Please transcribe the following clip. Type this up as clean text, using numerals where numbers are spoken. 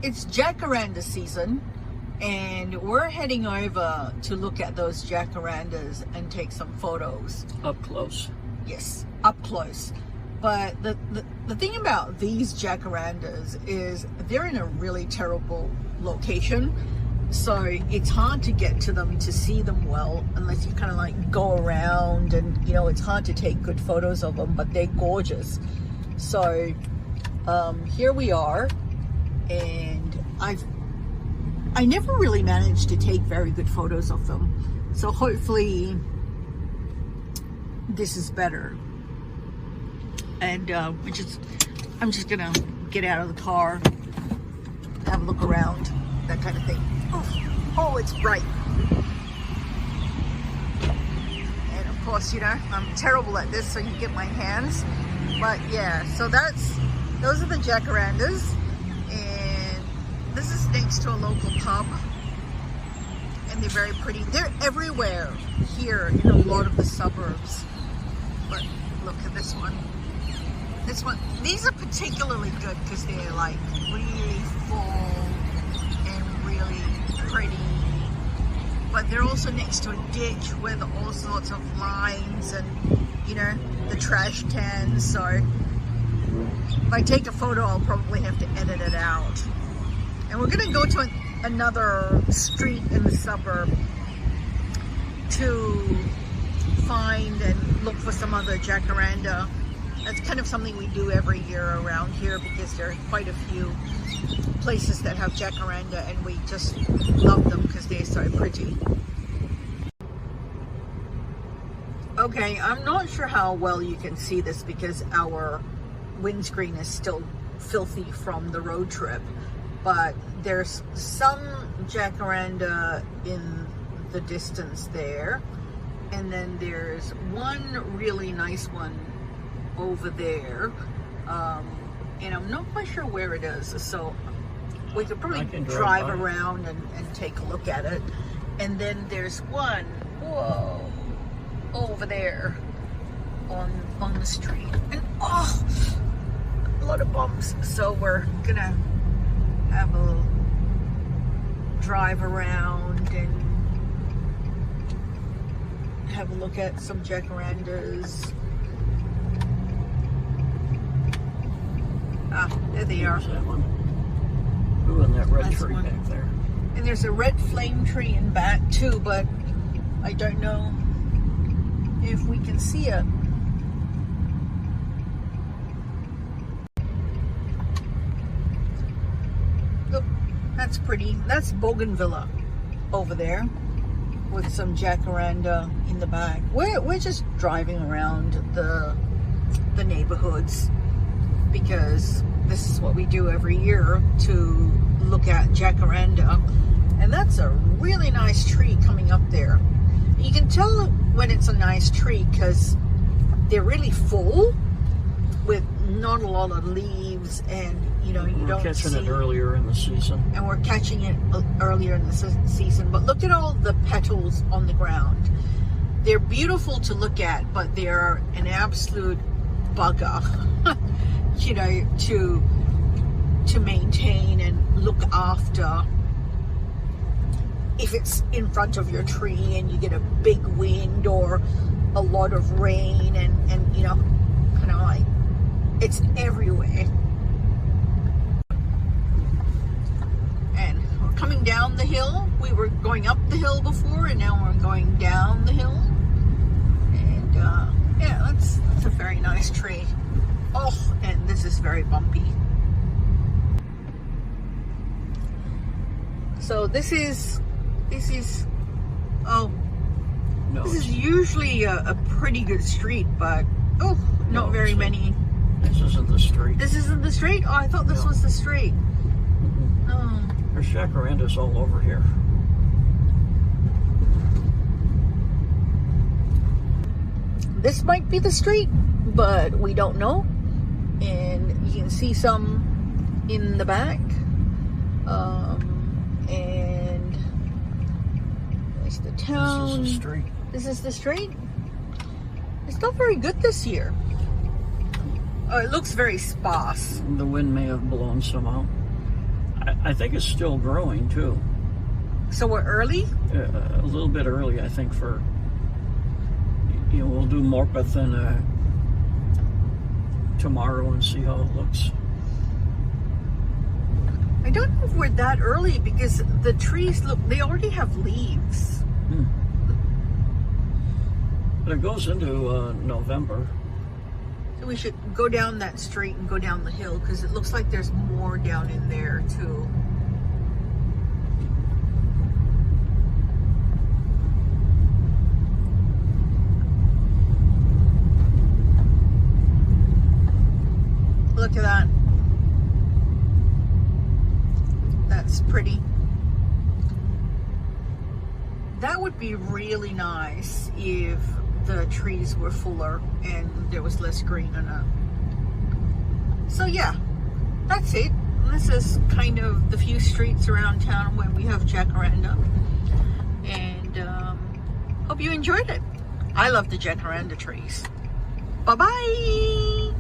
it's jacaranda season, and we're heading over to look at those jacarandas and take some photos. Up close. Yes, up close. But the thing about these jacarandas is they're in a really terrible location. So it's hard to get to them, to see them well, unless you kind of like go around, and you know, it's hard to take good photos of them, but they're gorgeous. So here we are, and I never really managed to take very good photos of them. So hopefully this is better. And I'm just gonna get out of the car, have a look around, that kind of thing. Oh, it's bright. And of course, you know, I'm terrible at this, so you get my hands. But yeah, so those are the jacarandas, and this is next to a local pub, and they're very pretty. They're everywhere here in a lot of the suburbs. But look at this one. This one, these are particularly good because they're like really full and really pretty. But they're also next to a ditch where there are all sorts of lines and, you know, the trash cans. So if I take a photo, I'll probably have to edit it out. And we're gonna go to another street in the suburb to find and look for some other jacaranda. That's kind of something we do every year around here because there are quite a few places that have jacaranda, and we just love them because they're so pretty. Okay, I'm not sure how well you can see this because our windscreen is still filthy from the road trip, but there's some jacaranda in the distance there, and then there's one really nice one over there, and I'm not quite sure where it is, so we could probably drive around and take a look at it. And then there's one, whoa, over there on the street, and oh, a lot of bumps. So we're gonna have a little drive around and have a look at some jacarandas. Ah, there they are. That one. Ooh, and that red tree back there. And there's a red flame tree in back too, but I don't know if we can see it. Look, that's pretty. That's bougainvillea over there with some jacaranda in the back. We're just driving around the neighborhoods, because this is what we do every year to look at jacaranda. And that's a really nice tree coming up there. You can tell when it's a nice tree because they're really full with not a lot of leaves, and you know, you don't see. We're catching it earlier in the season. And we're catching it earlier in the season. But look at all the petals on the ground. They're beautiful to look at, but they're an absolute bugger. You know, to maintain and look after. If it's in front of your tree and you get a big wind or a lot of rain, and you know, kind of like, it's everywhere. And we're coming down the hill. We were going up the hill before, and now we're going down the hill. And yeah, that's a very nice tree. Oh, and this is very bumpy. So this is oh, no, this is usually a pretty good street, but oh, not very many. This isn't the street. This isn't the street? Oh, I thought this was the street. Oh. There's jacarandas all over here. This might be the street, but we don't know. And you can see some in the back. And there's the town. This is the street. This is the street? It's not very good this year. Oh, it looks very sparse. The wind may have blown some out. I think it's still growing too. So we're early? A little bit early, I think, for, you know, we'll do Morpeth and tomorrow and see how it looks. I don't know if we're that early because the trees look, they already have leaves. But it goes into November. So we should go down that street and go down the hill because it looks like there's more down in there too. Look at that. That's pretty. That would be really nice if the trees were fuller and there was less green enough. So yeah, that's it. This is kind of the few streets around town where we have jacaranda. And hope you enjoyed it. I love the jacaranda trees. Bye-bye.